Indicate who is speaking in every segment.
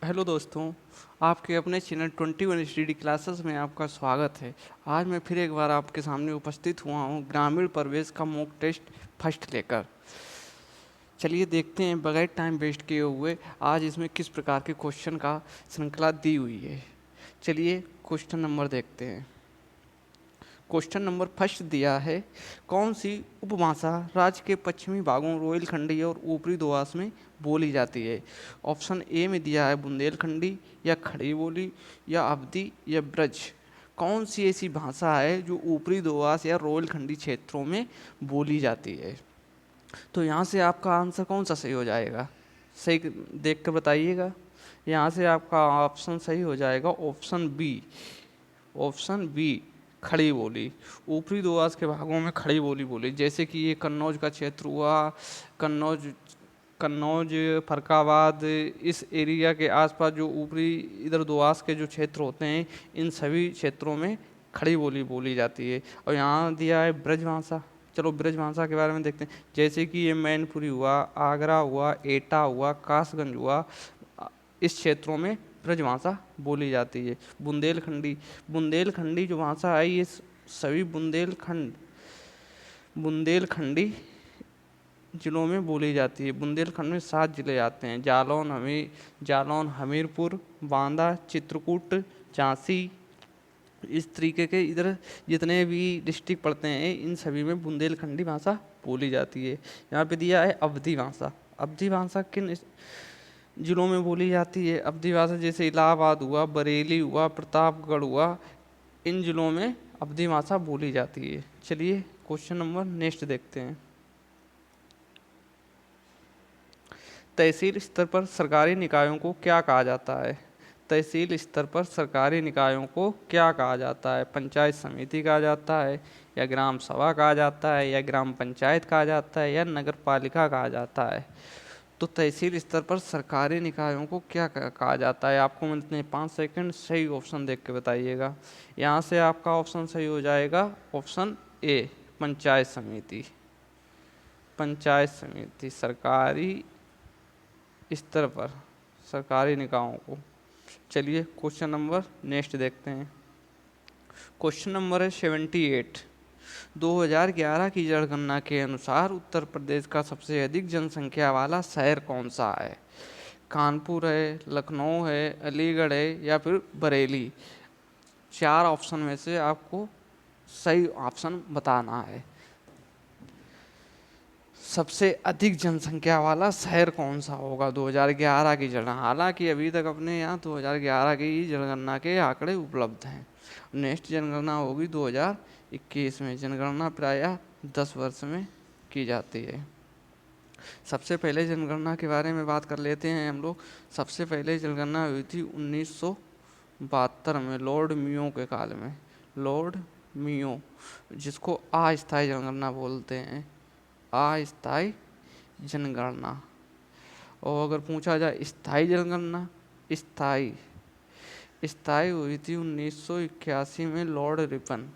Speaker 1: Hello दोस्तों, आपके अपने चैनल 21 स्टडी क्लासेस में आपका स्वागत है। आज मैं फिर एक बार आपके सामने उपस्थित हुआ हूँ ग्रामीण प्रवेश का मॉक टेस्ट फर्स्ट लेकर। चलिए देखते हैं बगैर टाइम वेस्ट किए हुए आज इसमें किस प्रकार के क्वेश्चन का श्रृंखला दी हुई है। चलिए क्वेश्चन नंबर देखते हैं। क्वेश्चन नंबर फर्स्ट दिया है, कौन सी उपभाषा राज्य के पश्चिमी भागों रोहिलखंडी और ऊपरी दोआस में बोली जाती है। ऑप्शन ए में दिया है बुंदेलखंडी या खड़ी बोली या अवधी या ब्रज। कौन सी ऐसी भाषा है जो ऊपरी दोआस या रोहिलखंडी क्षेत्रों में बोली जाती है। तो यहाँ से आपका आंसर कौन सा सही हो जाएगा, सही देख कर बताइएगा। यहाँ से आपका ऑप्शन सही हो जाएगा ऑप्शन बी। ऑप्शन बी खड़ी बोली। ऊपरी दोआस के भागों में खड़ी बोली बोली, जैसे कि ये कन्नौज का क्षेत्र हुआ, कन्नौज कन्नौज फरकाबाद, इस एरिया के आसपास जो ऊपरी इधर दोआस के जो क्षेत्र होते हैं, इन सभी क्षेत्रों में खड़ी बोली बोली जाती है। और यहाँ दिया है ब्रजभाषा। चलो ब्रजभाषा के बारे में देखते हैं, जैसे कि ये मैनपुरी हुआ, आगरा हुआ, एटा हुआ, कासगंज हुआ, इस क्षेत्रों में ब्रजभाषा बोली जाती है। बुंदेलखंडी बुंदेलखंडी जो भाषा है ये सभी बुंदेलखंडी जिलों में बोली जाती है। बुंदेलखंड में 7 जिले आते हैं, जालौन, हमीरपुर, बांदा, चित्रकूट, झांसी, इस तरीके के इधर जितने भी डिस्ट्रिक्ट पड़ते हैं इन सभी में बुंदेलखंडी भाषा बोली जाती है। यहाँ पे दिया है अवधी भाषा। अवधी भाषा किन जिलों में बोली जाती है। अवधी भाषा जैसे इलाहाबाद हुआ, बरेली हुआ, प्रतापगढ़ हुआ, इन जिलों में अवधी भाषा बोली जाती है। चलिए क्वेश्चन नंबर नेक्स्ट देखते हैं। तहसील स्तर पर सरकारी निकायों को क्या कहा जाता है। तहसील स्तर पर सरकारी निकायों को क्या कहा जाता है। पंचायत समिति कहा जाता है, या ग्राम सभा कहा जाता है, या ग्राम पंचायत कहा जाता है, या नगर पालिका कहा जाता है। तो तहसील स्तर पर सरकारी निकायों को क्या कहा जाता है। आपको मिलते हैं 5 सेकंड, सही ऑप्शन देख के बताइएगा। यहाँ से आपका ऑप्शन सही हो जाएगा ऑप्शन ए, पंचायत समिति। पंचायत समिति सरकारी स्तर पर सरकारी निकायों को। चलिए क्वेश्चन नंबर नेक्स्ट देखते हैं। क्वेश्चन नंबर है 78। 2011 की जनगणना के अनुसार उत्तर प्रदेश का सबसे अधिक जनसंख्या वाला शहर कौन सा है। कानपुर है, लखनऊ है, अलीगढ़ है, या फिर बरेली। 4 ऑप्शन में से आपको सही ऑप्शन बताना है। सबसे अधिक जनसंख्या वाला शहर कौन सा होगा 2011 की जनगणना। हालांकि अभी तक अपने यहाँ 2011 की जनगणना के आंकड़े उपलब्ध हैं। नेक्स्ट जनगणना होगी 2021 में। जनगणना प्रायः 10 वर्ष में की जाती है। सबसे पहले जनगणना के बारे में बात कर लेते हैं हम लोग। सबसे पहले जनगणना हुई थी 1972 में, लॉर्ड मियो के काल में। लॉर्ड मियो, जिसको अस्थायी जनगणना बोलते हैं, अस्थायी जनगणना। और अगर पूछा जाए स्थायी जनगणना, स्थायी स्थायी हुई थी 1981 में, लॉर्ड रिपन।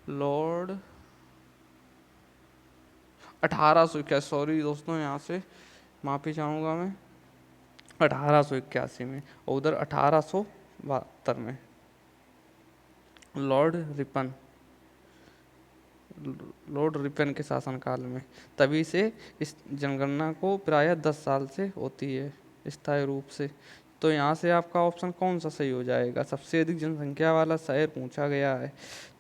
Speaker 1: लॉर्ड 1881, सॉरी दोस्तों, यहाँ से माफ़ी चाहूँगा मैं, 1881 में। और उधर 1872 में लॉर्ड रिपन, लॉर्ड रिपन के शासनकाल में। तभी से इस जनगणना को प्रायः 10 साल से होती है स्थायी रूप से। तो यहाँ से आपका ऑप्शन कौन सा सही हो जाएगा। सबसे अधिक जनसंख्या वाला शहर पूछा गया है,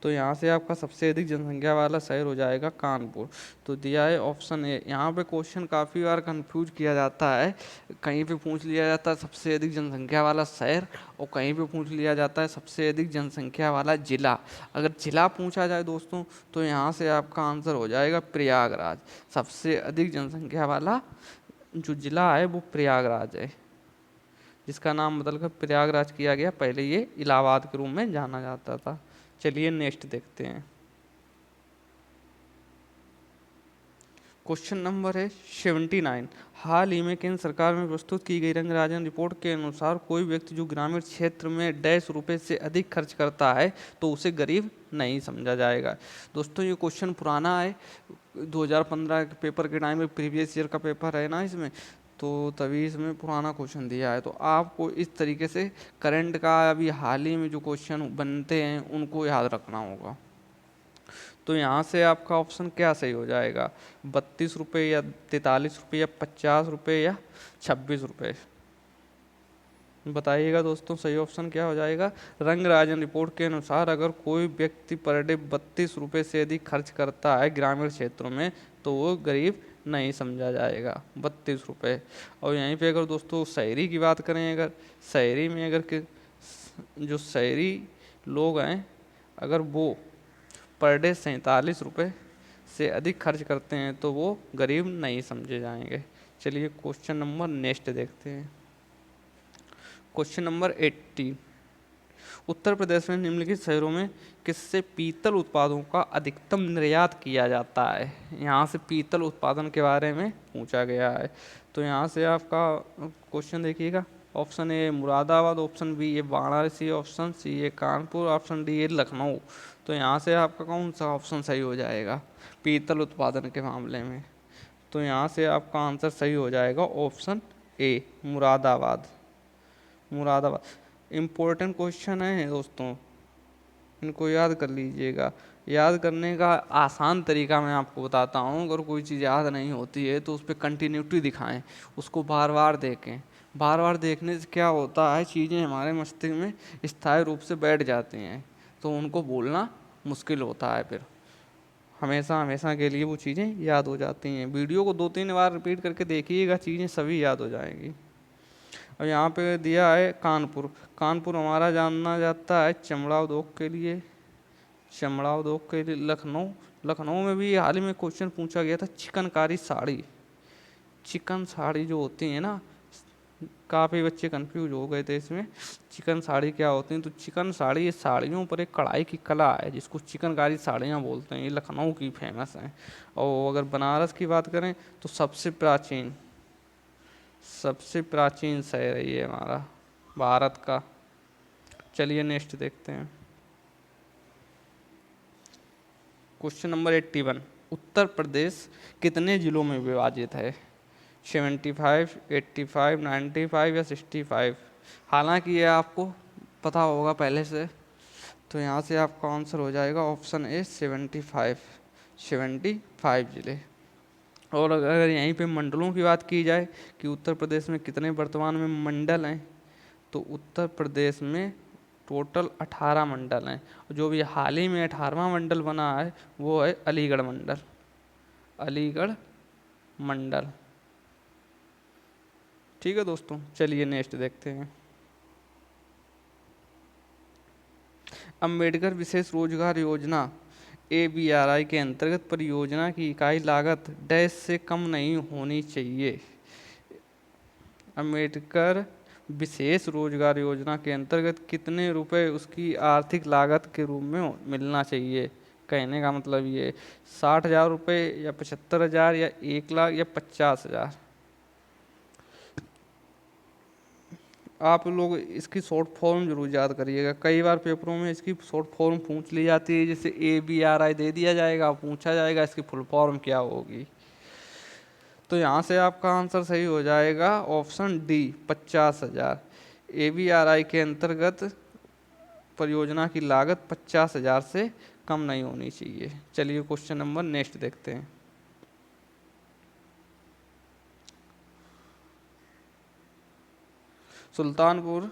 Speaker 1: तो यहाँ से आपका सबसे अधिक जनसंख्या वाला शहर हो जाएगा कानपुर। तो दिया है ऑप्शन ए। यहाँ पे क्वेश्चन काफ़ी बार कंफ्यूज किया जाता है। कहीं पे पूछ लिया जाता है सबसे अधिक जनसंख्या वाला शहर, और कहीं पे पूछ लिया जाता है सबसे अधिक जनसंख्या वाला जिला। अगर जिला पूछा जाए दोस्तों, तो यहाँ से आपका आंसर हो जाएगा प्रयागराज। सबसे अधिक जनसंख्या वाला जो जिला है वो प्रयागराज है, जिसका नाम बदलकर प्रयागराज किया गया। पहले ये इलाहाबाद के रूप में जाना जाता था। चलिए नेक्स्ट देखते हैं। क्वेश्चन नंबर है 79। हाल ही में केंद्र सरकार में प्रस्तुत की गई रंगराजन रिपोर्ट के अनुसार कोई व्यक्ति जो ग्रामीण क्षेत्र में ₹100 से अधिक खर्च करता है तो उसे गरीब नहीं समझा जाएगा। दोस्तों ये क्वेश्चन पुराना है, 2015 के पेपर के टाइम में, प्रीवियस ईयर का पेपर है ना इसमें, तो तभी इसमें पुराना क्वेश्चन दिया है। तो आपको इस तरीके से करंट का अभी हाल ही में जो क्वेश्चन बनते हैं उनको याद रखना होगा। तो यहाँ से आपका ऑप्शन क्या सही हो जाएगा, 32 रुपये या 43 रुपये या 50 रुपये या 26 रुपये? बताइएगा दोस्तों सही ऑप्शन क्या हो जाएगा। रंगराजन रिपोर्ट के अनुसार अगर कोई व्यक्ति पर डे 32 रुपये से अधिक खर्च करता है ग्रामीण क्षेत्रों में तो वो गरीब नहीं समझा जाएगा, 32 रुपये। और यहीं पे अगर दोस्तों शहरी की बात करें, अगर शहरी में जो शहरी लोग हैं अगर वो पर डे 47 रुपये से अधिक खर्च करते हैं तो वो गरीब नहीं समझे जाएंगे। चलिए क्वेश्चन नंबर नेक्स्ट देखते हैं। क्वेश्चन नंबर 18, उत्तर प्रदेश में निम्नलिखित शहरों में किससे पीतल उत्पादों का अधिकतम निर्यात किया जाता है? यहाँ से पीतल उत्पादन के बारे में पूछा गया है। तो यहाँ से आपका क्वेश्चन देखिएगा, option A Moradabad, option B ये वाराणसी, ऑप्शन सी ये कानपुर, ऑप्शन डी ये लखनऊ। तो यहाँ से आपका कौन सा ऑप्शन सही हो जाएगा पीतल उत्पादन के मामले में? तो यहाँ से आपका आंसर सही हो जाएगा option A Moradabad. Moradabad important question है दोस्तों, इनको याद कर लीजिएगा। याद करने का आसान तरीका मैं आपको बताता हूँ। अगर कोई चीज़ याद नहीं होती है तो उस पर कंटिन्यूटी दिखाएं, उसको बार बार देखें। बार बार देखने से क्या होता है, चीज़ें हमारे मस्तिष्क में स्थायी रूप से बैठ जाती हैं, तो उनको बोलना मुश्किल होता है, फिर हमेशा हमेशा के लिए वो चीज़ें याद हो जाती हैं। वीडियो को 2-3 बार रिपीट करके देखिएगा, चीज़ें सभी याद हो जाएंगी। और यहाँ पे दिया है कानपुर। कानपुर हमारा जाना जाता है चमड़ा उद्योग के लिए, चमड़ा उद्योग के लिए। लखनऊ, लखनऊ में भी हाल ही में क्वेश्चन पूछा गया था, चिकनकारी साड़ी। चिकन साड़ी जो होती है ना, काफ़ी बच्चे कंफ्यूज हो गए थे इसमें, चिकन साड़ी क्या होती है। तो चिकन साड़ी ये साड़ियों पर एक कढ़ाई की कला है जिसको चिकनकारी साड़ियाँ बोलते हैं, ये लखनऊ की फेमस हैं। और अगर बनारस की बात करें तो सबसे प्राचीन शहर है ये हमारा भारत का। चलिए नेक्स्ट देखते हैं। क्वेश्चन नंबर 81, उत्तर प्रदेश कितने जिलों में विभाजित है? 75, 85, 95 या 65? हालांकि ये आपको पता होगा पहले से। तो यहाँ से आपका आंसर हो जाएगा ऑप्शन ए 75 जिले। और अगर यहीं पे मंडलों की बात की जाए कि उत्तर प्रदेश में कितने वर्तमान में मंडल हैं, तो उत्तर प्रदेश में टोटल 18 मंडल हैं। जो भी हाल ही में 18वां मंडल बना है वो है अलीगढ़ मंडल। अलीगढ़ मंडल, ठीक है दोस्तों। चलिए नेक्स्ट देखते हैं। अम्बेडकर विशेष रोजगार योजना ABRI के अंतर्गत परियोजना की इकाई लागत डैश से कम नहीं होनी चाहिए। अम्बेडकर विशेष रोजगार योजना के अंतर्गत कितने रुपए उसकी आर्थिक लागत के रूप में मिलना चाहिए? कहने का मतलब ये 60,000 रुपये या 75,000 या 1 लाख या 50,000? आप लोग इसकी शॉर्ट फॉर्म जरूर याद करिएगा, कई बार पेपरों में इसकी शॉर्ट फॉर्म पूछ ली जाती है। जैसे ABRI दे दिया जाएगा, पूछा जाएगा इसकी फुल फॉर्म क्या होगी। तो यहाँ से आपका आंसर सही हो जाएगा ऑप्शन डी 50,000। ABRI के अंतर्गत परियोजना की लागत 50,000 से कम नहीं होनी चाहिए। चलिए क्वेश्चन नंबर नेक्स्ट देखते हैं। सुल्तानपुर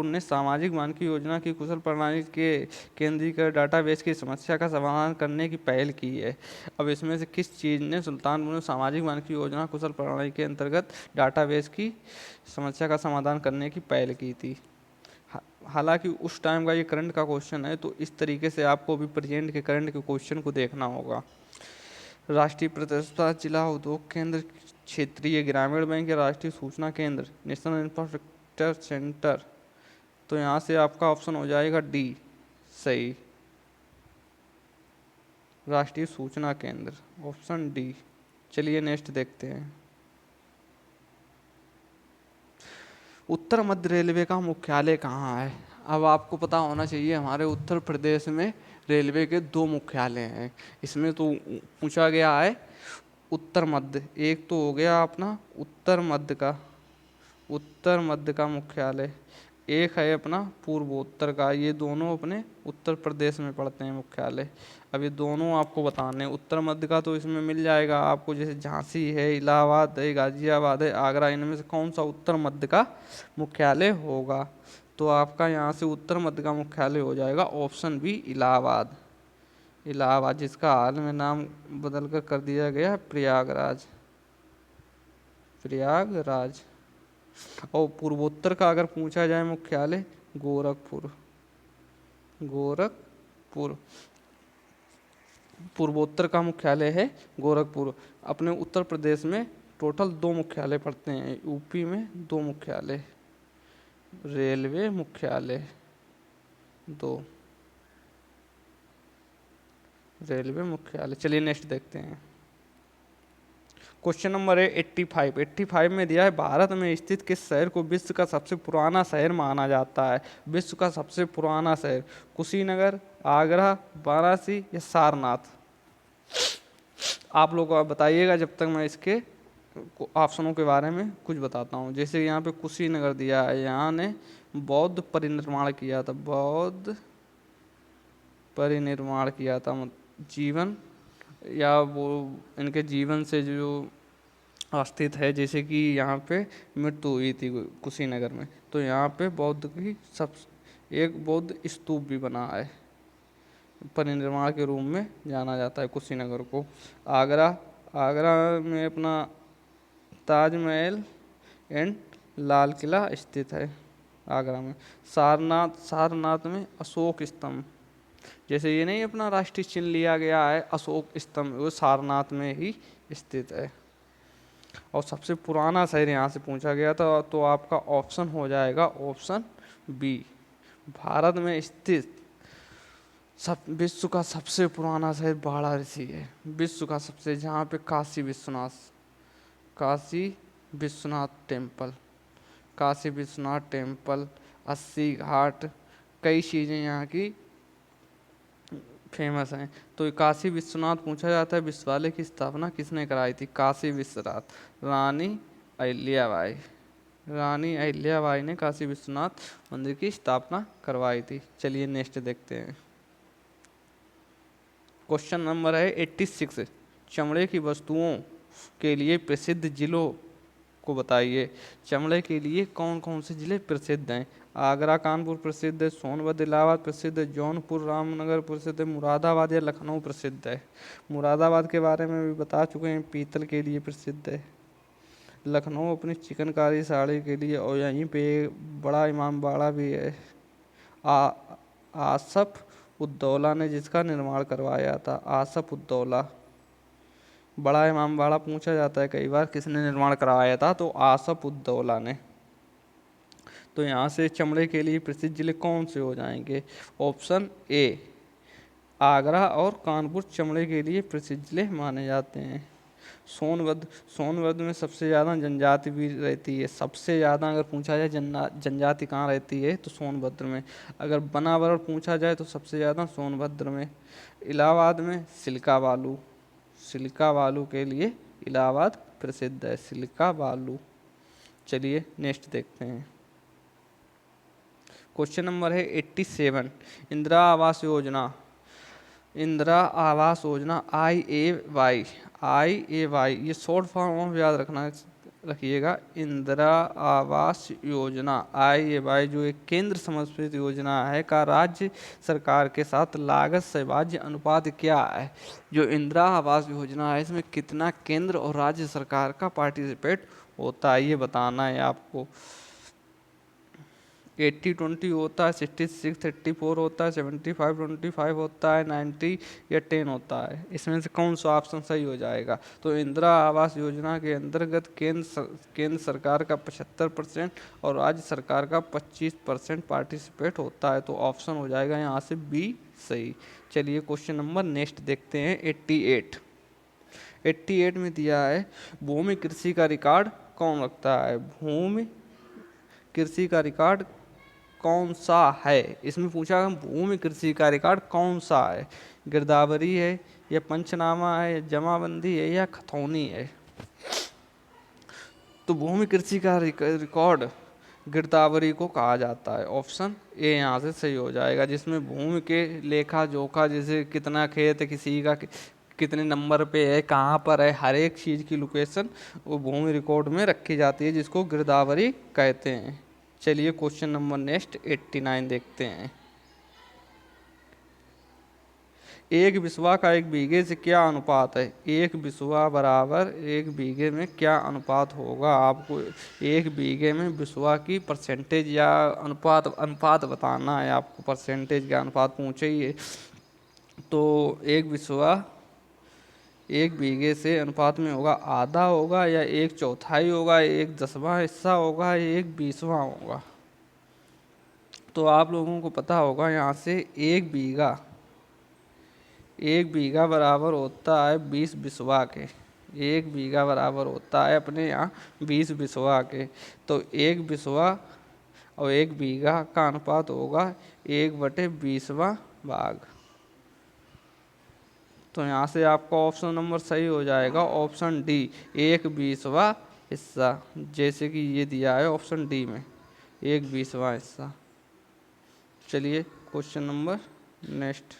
Speaker 1: ने सामाजिक मानकी योजना की कुशल प्रणाली के केंद्रीकृत डाटाबेस की समस्या का समाधान करने की पहल की है। अब इसमें से किस चीज़ ने सुल्तानपुर में सामाजिक मानकी योजना कुशल प्रणाली के अंतर्गत डाटाबेस की समस्या का समाधान करने की पहल की थी? हालांकि उस टाइम का ये करंट का क्वेश्चन है, तो इस तरीके से आपको भी प्रेजेंट के करंट के क्वेश्चन को देखना होगा। राष्ट्रीय प्रतिष्ठा जिला उद्योग केंद्र, क्षेत्रीय ग्रामीण बैंक या राष्ट्रीय सूचना केंद्र, नेशनल इंफ्रास्ट्रक्चर सेंटर? तो यहाँ से आपका ऑप्शन हो जाएगा डी सही, राष्ट्रीय सूचना केंद्र, ऑप्शन डी। चलिए नेक्स्ट देखते हैं। उत्तर मध्य रेलवे का मुख्यालय कहाँ है? अब आपको पता होना चाहिए हमारे उत्तर प्रदेश में रेलवे के 2 मुख्यालय हैं। इसमें तो पूछा गया है उत्तर मध्य, एक तो हो गया अपना उत्तर मध्य का मुख्यालय, एक है अपना पूर्वोत्तर का, ये दोनों अपने उत्तर प्रदेश में पड़ते हैं मुख्यालय। अब ये दोनों आपको बताने हैं। उत्तर मध्य का तो इसमें मिल जाएगा आपको, जैसे झांसी है, इलाहाबाद है, गाजियाबाद है, आगरा, इनमें से कौन सा उत्तर मध्य का मुख्यालय होगा? तो आपका यहाँ से उत्तर मध्य का मुख्यालय हो जाएगा ऑप्शन बी, इलाहाबाद। इलाहाबाद, जिसका हाल में नाम बदल कर दिया गया प्रयागराज। प्रयागराज। और पूर्वोत्तर का अगर पूछा जाए मुख्यालय, गोरखपुर। गोरखपुर पूर्वोत्तर का मुख्यालय है गोरखपुर। अपने उत्तर प्रदेश में टोटल 2 मुख्यालय पड़ते हैं, यूपी में 2 मुख्यालय, रेलवे मुख्यालय 2, रेलवे मुख्यालय। चलिए नेक्स्ट देखते हैं। क्वेश्चन नंबर है 85। 85 में दिया है, भारत में स्थित किस शहर को विश्व का सबसे पुराना शहर माना जाता है? विश्व का सबसे पुराना शहर, कुशीनगर, आगरा, वाराणसी या सारनाथ? आप लोग बताइएगा जब तक मैं इसके ऑप्शनों के बारे में कुछ बताता हूँ। जैसे यहाँ पे कुशीनगर दिया है, यहाँ ने बौद्ध परिनिर्माण किया था, बौद्ध परिनिर्माण किया था। जीवन या वो इनके जीवन से जो स्थित है, जैसे कि यहाँ पे मृत्यु हुई थी कुशीनगर में, तो यहाँ पे बौद्ध की सब एक बौद्ध स्तूप भी बना है, परिनिर्माण के रूप में जाना जाता है कुशीनगर को। आगरा, आगरा में अपना ताजमहल एंड लाल किला स्थित है आगरा में। सारनाथ, सारनाथ में अशोक स्तंभ, जैसे ये नहीं अपना राष्ट्रीय चिन्ह लिया गया है अशोक स्तंभ, वो सारनाथ में ही स्थित है। और सबसे पुराना शहर यहाँ से पूछा गया था, तो आपका ऑप्शन हो जाएगा ऑप्शन बी, भारत में स्थित विश्व का सबसे पुराना शहर वाराणसी है। विश्व का सबसे, जहाँ पे काशी विश्वनाथ टेम्पल, काशी विश्वनाथ टेम्पल, 80 घाट, कई चीज़ें यहाँ की फेमस हैं। तो काशी विश्वनाथ पूछा जाता है, विश्वविद्यालय की स्थापना किसने कराई थी? काशी विश्वनाथ, रानी अहिल्याबाई। रानी अहिल्याबाई ने काशी विश्वनाथ मंदिर की स्थापना करवाई थी। चलिए नेक्स्ट देखते हैं। क्वेश्चन नंबर है 86। चमड़े की वस्तुओं के लिए प्रसिद्ध जिलों को बताइए। चमड़े के लिए कौन कौन से जिले प्रसिद्ध हैं? आगरा, कानपुर प्रसिद्ध है, सोनभद्र इलाहाबाद प्रसिद्ध है, जौनपुर रामनगर प्रसिद्ध है, मुरादाबाद या लखनऊ प्रसिद्ध है? मुरादाबाद के बारे में भी बता चुके हैं, पीतल के लिए प्रसिद्ध है। लखनऊ अपनी चिकनकारी साड़ी के लिए, और यहीं पे बड़ा इमाम बाड़ा भी है, आसफ उद्दौला ने जिसका निर्माण करवाया था, आसफ उद्दौला। बड़ा इमाम बाड़ा पूछा जाता है कई बार, किसने निर्माण करवाया था? तो आसफ उद्दौला ने। तो यहाँ से चमड़े के लिए प्रसिद्ध जिले कौन से हो जाएंगे? ऑप्शन ए, आगरा और कानपुर चमड़े के लिए प्रसिद्ध जिले माने जाते हैं। सोनभद्र, सोनभद्र में सबसे ज़्यादा जनजाति भी रहती है। सबसे ज़्यादा अगर पूछा जाए जनजाति कहाँ रहती है, तो सोनभद्र में। अगर बनावरण पूछा जाए तो सबसे ज़्यादा सोनभद्र में। इलाहाबाद में सिल्का बालू, सिल्का बालू के लिए इलाहाबाद प्रसिद्ध है, सिल्का बालू। चलिए नेक्स्ट देखते हैं। क्वेश्चन नंबर है 87। इंदिरा आवास योजना, इंदिरा आवास योजना IAY, ये शॉर्ट फॉर्म याद रखिएगा। इंदिरा आवास योजना IAY जो एक केंद्र समर्थित योजना है का राज्य सरकार के साथ लागत सहभाज्य अनुपात क्या है? जो इंदिरा आवास योजना है, इसमें कितना केंद्र और राज्य सरकार का पार्टिसिपेट होता है, ये बताना है आपको। 80-20 होता है, 66-34 होता है, 75-25 होता है, 90 या 10 होता है? इसमें से कौन सा ऑप्शन सही हो जाएगा? तो इंदिरा आवास योजना के अंतर्गत केंद्र सरकार का 75% और राज्य सरकार का 25% पार्टिसिपेट होता है। तो ऑप्शन हो जाएगा यहाँ से बी सही। चलिए क्वेश्चन नंबर नेक्स्ट देखते हैं 88। 88 में दिया है, भूमि कृषि का रिकॉर्ड कौन रखता है? भूमि कृषि का रिकॉर्ड कौन सा है? इसमें पूछा भूमि कृषि का रिकॉर्ड कौन सा है? गिरदावरी है, या पंचनामा है, या जमाबंदी है, या खतौनी है। तो भूमि कृषि का रिकॉर्ड गिरदावरी को कहा जाता है। ऑप्शन ए यहाँ से सही हो जाएगा, जिसमें भूमि के लेखा जोखा, जैसे कितना खेत है किसी का, कितने नंबर पे है, कहाँ पर है, हर एक चीज़ की लोकेशन वो भूमि रिकॉर्ड में रखी जाती है, जिसको गिरदावरी कहते हैं। चलिए क्वेश्चन नंबर नेक्स्ट 89 देखते हैं। एक बिस्वा का एक बीघे से क्या अनुपात है? एक बिस्वा बराबर एक बीघे में क्या अनुपात होगा? आपको एक बीघे में बिस्वा की परसेंटेज या अनुपात अनुपात बताना है आपको। परसेंटेज का अनुपात पूछे ही है। तो एक बिस्वा एक बीघे से अनुपात में होगा, आधा होगा, या एक चौथाई होगा, एक 10वां हिस्सा होगा, या एक 20वां होगा। तो आप लोगों को पता होगा यहाँ से एक बीघा बराबर होता है 20 बिस्वा के। एक बीघा बराबर होता है अपने यहाँ 20 बिस्वा के। तो एक बिस्वा और एक बीघा का अनुपात होगा 1/20वां भाग। तो यहाँ से आपका ऑप्शन नंबर सही हो जाएगा, ऑप्शन डी, 1/20वां हिस्सा, जैसे कि ये दिया है ऑप्शन डी में 1/20वां हिस्सा। चलिए क्वेश्चन नंबर नेक्स्ट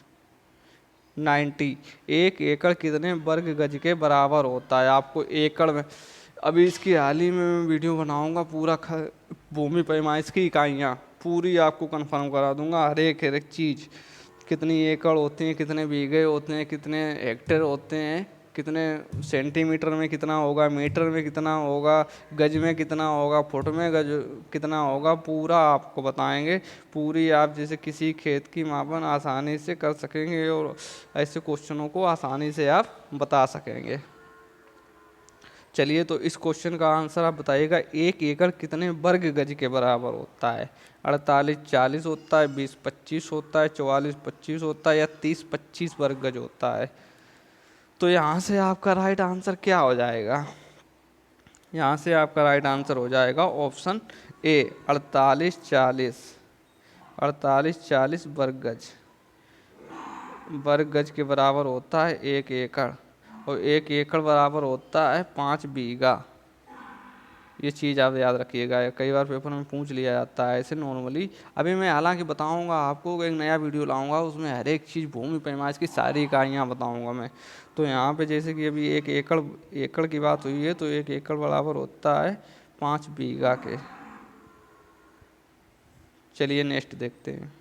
Speaker 1: 90। एक एकड़ कितने वर्ग गज के बराबर होता है? आपको एकड़ में, अभी इसकी हाल ही में मैं वीडियो बनाऊंगा, पूरा भूमि पैमाइश की इकाइयाँ पूरी आपको कंफर्म करा दूंगा, हर एक चीज़, कितनी एकड़ होती हैं, कितने बीघे होते हैं, कितने हेक्टेयर होते हैं, कितने सेंटीमीटर में कितना होगा, मीटर में कितना होगा, गज में कितना होगा, फुट में गज कितना होगा, पूरा आपको बताएंगे। पूरी आप जैसे किसी खेत की मापन आसानी से कर सकेंगे और ऐसे क्वेश्चनों को आसानी से आप बता सकेंगे। चलिए तो इस क्वेश्चन का आंसर आप बताइएगा, एक एकड़ कितने वर्ग गज के बराबर होता है? 48-40 होता है, 20-25 होता है, 44-25 होता है, या 30-25 वर्ग गज होता है? तो यहाँ से आपका राइट आंसर क्या हो जाएगा? यहाँ से आपका राइट आंसर हो जाएगा ऑप्शन ए, 48-40। 48-40 वर्ग गज के बराबर होता है एक एकड़, और एक एकड़ बराबर होता है 5 बीघा। ये चीज़ आप याद रखिएगा, कई बार पेपर में पूछ लिया जाता है ऐसे नॉर्मली। अभी मैं हालांकि बताऊंगा आपको, एक नया वीडियो लाऊंगा, उसमें हर एक चीज़ भूमि पैमाइश की सारी इकाइयाँ बताऊंगा मैं। तो यहाँ पे जैसे कि अभी एक एकड़ की बात हुई है, तो एक एकड़ बराबर होता है 5 बीघा के। चलिए नेक्स्ट देखते हैं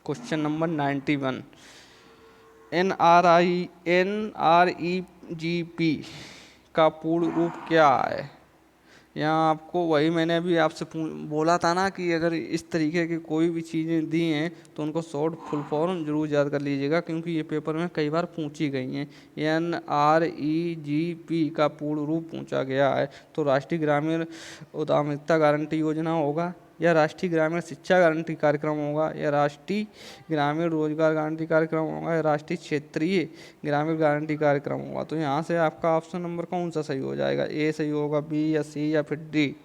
Speaker 1: क्वेश्चन नंबर 91। NREGP का पूर्ण रूप क्या है? यहाँ आपको वही मैंने अभी आपसे बोला था ना कि अगर इस तरीके की कोई भी चीज़ें दी हैं तो उनको शॉर्ट फुल फॉर्म जरूर याद कर लीजिएगा, क्योंकि ये पेपर में कई बार पूछी गई हैं। NREGP का पूर्ण रूप पूछा गया है, तो राष्ट्रीय ग्रामीण उद्यमिता गारंटी योजना होगा, या राष्ट्रीय ग्रामीण शिक्षा गारंटी कार्यक्रम होगा, या राष्ट्रीय ग्रामीण रोजगार गारंटी कार्यक्रम होगा, या राष्ट्रीय क्षेत्रीय ग्रामीण गारंटी कार्यक्रम होगा। तो यहाँ से आपका ऑप्शन नंबर कौन सा सही हो जाएगा? ए सही होगा, बी या सी या फिर डी?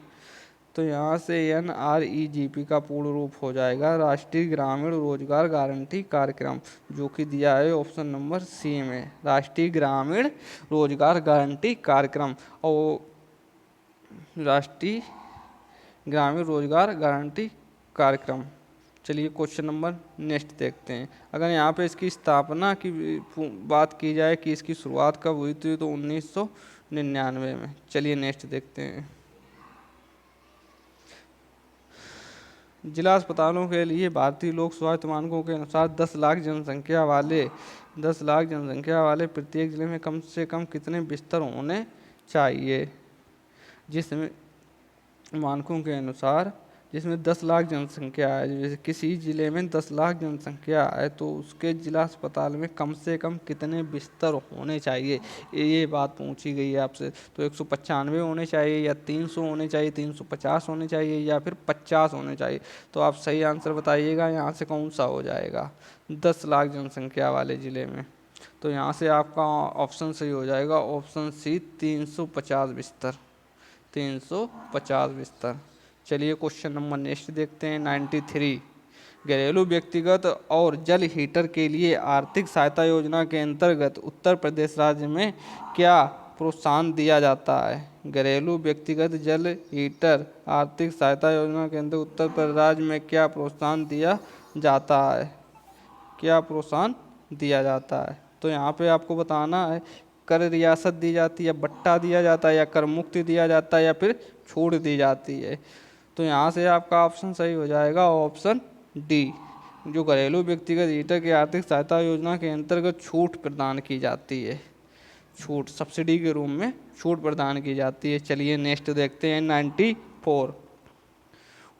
Speaker 1: तो यहाँ से NREGP का पूर्ण रूप हो जाएगा राष्ट्रीय ग्रामीण रोजगार गारंटी कार्यक्रम, जो कि दिया है ऑप्शन नंबर सी में, राष्ट्रीय ग्रामीण रोजगार गारंटी कार्यक्रम और राष्ट्रीय ग्रामीण रोजगार गारंटी कार्यक्रम। चलिए क्वेश्चन नंबर नेक्स्ट देखते हैं। अगर यहाँ पे इसकी स्थापना की बात की जाए कि इसकी शुरुआत कब हुई थी, तो 1999 में। चलिए नेक्स्ट देखते हैं। जिला अस्पतालों के लिए भारतीय लोक स्वास्थ्य मानकों के अनुसार 10 लाख जनसंख्या वाले प्रत्येक जिले में कम से कम कितने बिस्तर होने चाहिए? जिसमें मानकों के अनुसार जिसमें 10 लाख जनसंख्या है, जैसे किसी ज़िले में 10 लाख जनसंख्या है तो उसके ज़िला अस्पताल में कम से कम कितने बिस्तर होने चाहिए, ये बात पूछी गई है आपसे। तो 195 होने चाहिए, या 300 होने चाहिए, 350 होने चाहिए, या फिर 50 होने चाहिए? तो आप सही आंसर बताइएगा, यहाँ से कौन सा हो जाएगा 10 लाख जनसंख्या वाले ज़िले में? तो यहाँ से आपका ऑप्शन सही हो जाएगा, ऑप्शन सी, 350 बिस्तर। 350 बिस्तर। चलिए क्वेश्चन नंबर नेक्स्ट देखते हैं 93। घरेलू व्यक्तिगत और जल हीटर के लिए आर्थिक सहायता योजना के अंतर्गत उत्तर प्रदेश राज्य में क्या प्रोत्साहन दिया जाता है। घरेलू व्यक्तिगत जल हीटर आर्थिक सहायता योजना के अंतर्गत उत्तर प्रदेश राज्य में क्या प्रोत्साहन दिया जाता है, क्या प्रोत्साहन दिया जाता है। तो यहाँ पे आपको बताना है कर रियासत दी जाती है, बट्टा दिया जाता है, या कर मुक्ति दिया जाता है, या फिर छूट दी जाती है। तो यहाँ से आपका ऑप्शन सही हो जाएगा ऑप्शन डी। जो घरेलू व्यक्तिगत हीटर की आर्थिक सहायता योजना के अंतर्गत छूट प्रदान की जाती है, छूट सब्सिडी के रूप में छूट प्रदान की जाती है। चलिए नेक्स्ट देखते हैं 94।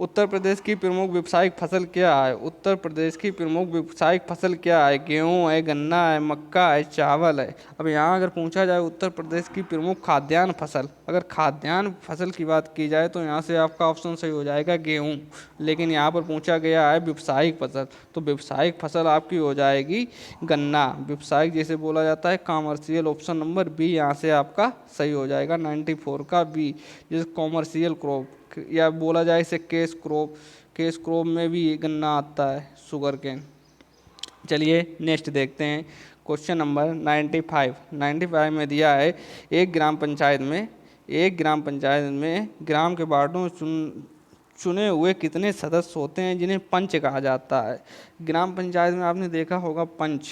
Speaker 1: उत्तर प्रदेश की प्रमुख व्यावसायिक फसल क्या है। उत्तर प्रदेश की प्रमुख व्यावसायिक फसल क्या है। गेहूँ है, गन्ना है, मक्का है, चावल है। अब यहाँ अगर पूछा जाए उत्तर प्रदेश की प्रमुख खाद्यान्न फसल, अगर खाद्यान्न फसल की बात की जाए तो यहाँ से आपका ऑप्शन सही हो जाएगा गेहूँ। लेकिन यहाँ पर पूछा गया है व्यावसायिक फसल, तो व्यावसायिक फसल आपकी हो जाएगी गन्ना। व्यावसायिक जैसे बोला जाता है कॉमर्शियल, ऑप्शन नंबर बी यहाँ से आपका सही हो जाएगा 94 का बी। जैसे कॉमर्शियल क्रॉप या बोला जाए इसे केस क्रॉप, केस क्रॉप में भी गन्ना आता है, शुगर केन। चलिए नेक्स्ट देखते हैं क्वेश्चन नंबर 95 में दिया है एक ग्राम पंचायत में ग्राम के वार्डों चुने हुए कितने सदस्य होते हैं जिन्हें पंच कहा जाता है। ग्राम पंचायत में आपने देखा होगा पंच,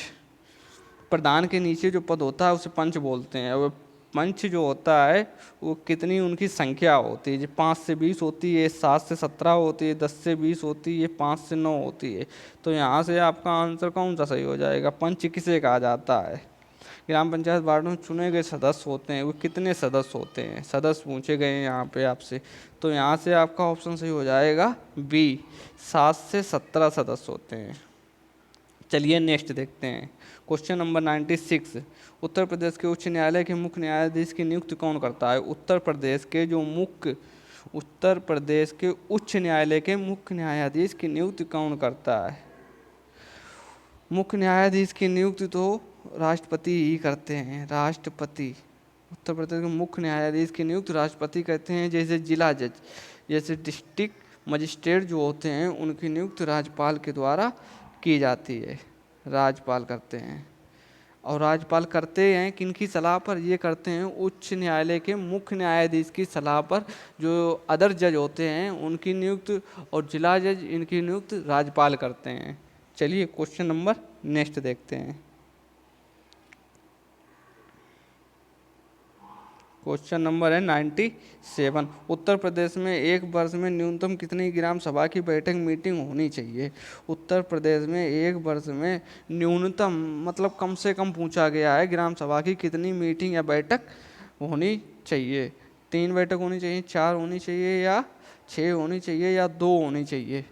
Speaker 1: प्रधान के नीचे जो पद होता है उसे पंच बोलते हैं। और पंच जो होता है वो कितनी उनकी संख्या होती है, 5 से 20 होती है, 7 से 17 होती है, 10 से 20 होती है, 5 से 9 होती है। तो यहाँ से आपका आंसर कौन सा सही हो जाएगा। पंच किसे कहा जाता है। ग्राम पंचायत वार्ड में चुने गए सदस्य होते हैं, वो कितने सदस्य होते हैं, सदस्य पूछे गए हैं यहाँ पे आपसे। तो यहाँ से आपका ऑप्शन सही हो जाएगा बी, 7 से 17 सदस्य होते हैं। चलिए नेक्स्ट देखते हैं क्वेश्चन नंबर 96। उत्तर प्रदेश के उच्च न्यायालय के मुख्य न्यायाधीश की नियुक्ति कौन करता है। उत्तर प्रदेश के उच्च न्यायालय के मुख्य न्यायाधीश की नियुक्ति कौन करता है। मुख्य न्यायाधीश की नियुक्ति तो राष्ट्रपति ही करते हैं, राष्ट्रपति। उत्तर प्रदेश के मुख्य न्यायाधीश की नियुक्ति राष्ट्रपति करते हैं। जैसे जिला जज, जैसे डिस्ट्रिक्ट मजिस्ट्रेट जो होते हैं उनकी नियुक्ति राज्यपाल के द्वारा की जाती है, राज्यपाल करते हैं। और राज्यपाल करते हैं किनकी सलाह पर, ये करते हैं उच्च न्यायालय के मुख्य न्यायाधीश की सलाह पर। जो अदर जज होते हैं उनकी नियुक्ति और जिला जज इनकी नियुक्ति राज्यपाल करते हैं। चलिए क्वेश्चन नंबर नेक्स्ट देखते हैं। क्वेश्चन नंबर है 97। उत्तर प्रदेश में एक वर्ष में न्यूनतम कितनी ग्राम सभा की बैठक मीटिंग होनी चाहिए। उत्तर प्रदेश में एक वर्ष में न्यूनतम मतलब कम से कम पूछा गया है ग्राम सभा की कितनी मीटिंग या बैठक होनी चाहिए। 3 बैठक होनी चाहिए, 4 होनी चाहिए, या 6 होनी चाहिए, या 2 होनी चाहिए।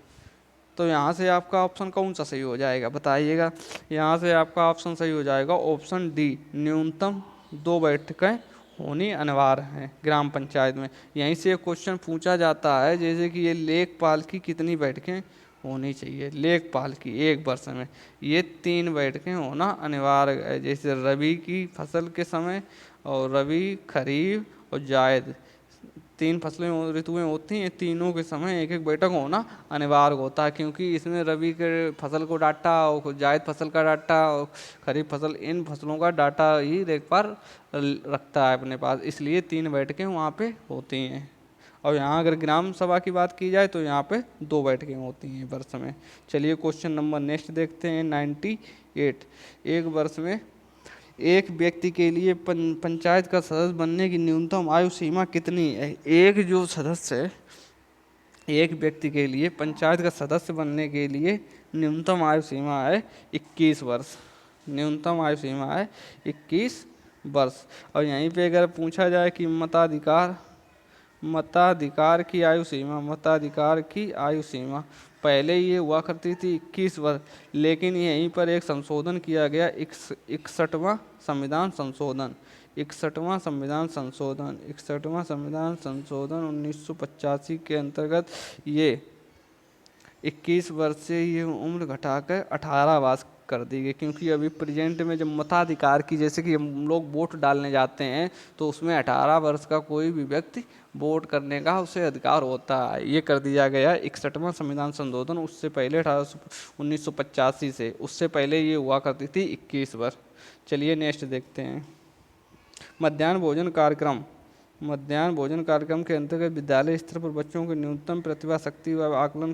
Speaker 1: तो यहाँ से आपका ऑप्शन कौन सा सही हो जाएगा बताइएगा। यहाँ से आपका ऑप्शन सही हो जाएगा ऑप्शन डी, न्यूनतम 2 बैठकें होनी अनिवार्य है ग्राम पंचायत में। यहीं से क्वेश्चन पूछा जाता है जैसे कि ये लेखपाल की कितनी बैठकें होनी चाहिए। लेखपाल की एक वर्ष में ये 3 बैठकें होना अनिवार्य है। जैसे रबी की फसल के समय और रबी, खरीफ और जायद 3 फसलें ऋतुएं होती हैं, तीनों के समय एक एक बैठक होना अनिवार्य होता है। क्योंकि इसमें रबी के फसल को डाटा और जायद फसल का डाटा और खरीफ फसल, इन फसलों का डाटा ही लेखपाल रखता है अपने पास, इसलिए 3 बैठकें वहाँ पे होती हैं। और यहाँ अगर ग्राम सभा की बात की जाए तो यहाँ पे 2 बैठकें होती हैं वर्ष में। चलिए क्वेश्चन नंबर नेक्स्ट देखते हैं 98। एक वर्ष में एक व्यक्ति के लिए पंचायत का सदस्य बनने की न्यूनतम आयु सीमा कितनी है। एक जो सदस्य है, एक व्यक्ति के लिए पंचायत का सदस्य बनने के लिए न्यूनतम आयु सीमा है 21 वर्ष। न्यूनतम आयु सीमा है 21 वर्ष। और यहीं पे अगर पूछा जाए कि मताधिकार की आयु सीमा पहले ये हुआ करती थी 21 वर्ष, लेकिन यहीं पर एक संशोधन किया गया, 61वां संविधान संशोधन 1985 के अंतर्गत ये 21 वर्ष से ये उम्र घटाकर 18 वर्ष कर दी गई, क्योंकि अभी प्रेजेंट में जब मताधिकार की, जैसे कि हम लोग वोट डालने जाते हैं तो उसमें 18 वर्ष का कोई भी व्यक्ति वोट करने का उसे अधिकार होता है। ये कर दिया गया 61वां संविधान संशोधन। उससे पहले 1985 से, उससे पहले ये हुआ करती थी 21 वर्ष। चलिए नेक्स्ट देखते हैं। मध्याह्न भोजन कार्यक्रम। मध्याह्न भोजन कार्यक्रम के अंतर्गत विद्यालय स्तर पर बच्चों की न्यूनतम प्रतिभा शक्ति व आकलन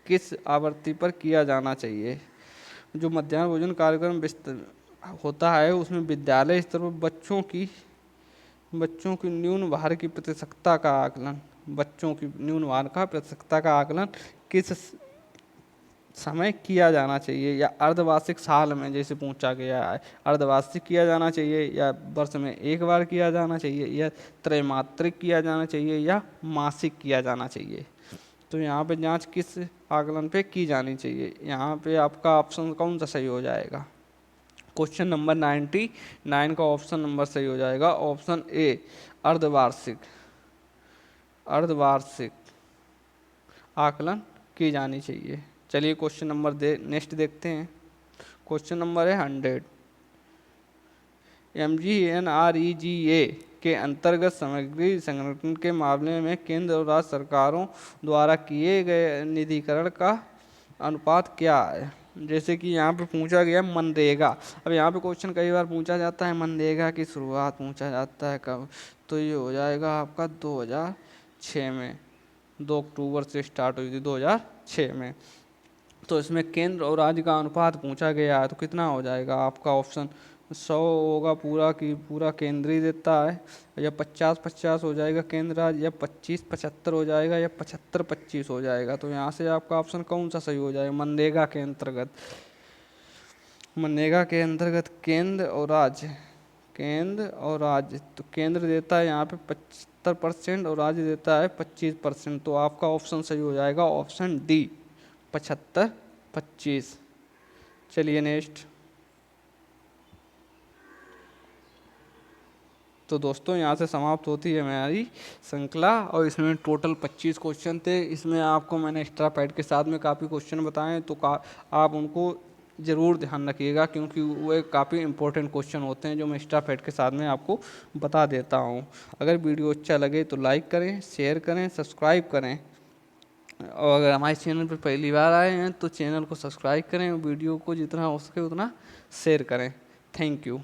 Speaker 1: किस आवृत्ति पर किया जाना चाहिए। जो मध्याह्न भोजन कार्यक्रम होता है उसमें विद्यालय स्तर पर बच्चों की न्यून भार की प्रतिशतता का आकलन, बच्चों की न्यून भार का प्रतिशतता का आकलन किस समय किया जाना चाहिए, या अर्धवार्षिक साल में जैसे पूछा गया है, अर्धवार्षिक किया जाना चाहिए, या वर्ष में एक बार किया जाना चाहिए, या त्रैमासिक किया जाना चाहिए, या मासिक किया जाना चाहिए। तो यहाँ पे जांच किस आकलन पे की जानी चाहिए। यहाँ पे आपका ऑप्शन कौन सा सही हो जाएगा। क्वेश्चन नंबर 99 का ऑप्शन नंबर सही हो जाएगा, ऑप्शन ए अर्धवार्षिक। अर्धवार्षिक आकलन की जानी चाहिए। चलिए क्वेश्चन नंबर नेक्स्ट देखते हैं। क्वेश्चन नंबर है 100। MGNREGA के अंतर्गत सामग्री संगठन के मामले में केंद्र और राज्य सरकारों द्वारा किए गए निधिकरण का अनुपात क्या है। जैसे कि यहाँ पे पूछा गया मनरेगा। अब यहाँ पे क्वेश्चन कई बार पूछा जाता है मनरेगा की शुरुआत पूछा जाता है कब, तो ये हो जाएगा आपका 2006 में, 2 अक्टूबर से स्टार्ट हुई थी 2006 में। तो इसमें केंद्र और राज्य का अनुपात पूछा गया है, तो कितना हो जाएगा आपका ऑप्शन 100 होगा पूरा की पूरा केंद्र ही देता है, या 50-50 हो जाएगा केंद्र राज्य, या 25-75 हो जाएगा, या 75-25 हो जाएगा। तो यहाँ से आपका ऑप्शन कौन सा सही हो जाएगा। मनरेगा के अंतर्गत, मनरेगा के अंतर्गत केंद्र और राज्य, केंद्र और राज्य, तो केंद्र देता है यहाँ पे 75% और राज्य देता है 25%। तो आपका ऑप्शन सही हो जाएगा ऑप्शन डी 75-25। चलिए नेक्स्ट। तो दोस्तों यहाँ से समाप्त होती है हमारी श्रृंखला, और इसमें टोटल 25 क्वेश्चन थे। इसमें आपको मैंने एक्स्ट्रा पैड के साथ में काफ़ी क्वेश्चन बताए, तो आप उनको ज़रूर ध्यान रखिएगा, क्योंकि वो काफ़ी इंपॉर्टेंट क्वेश्चन होते हैं जो मैं एक्स्ट्रा पैड के साथ में आपको बता देता हूँ। अगर वीडियो अच्छा लगे तो लाइक करें, शेयर करें, सब्सक्राइब करें, और अगर हमारे चैनल पर पहली बार आए हैं तो चैनल को सब्सक्राइब करें, वीडियो को जितना हो सके उतना शेयर करें। Thank you.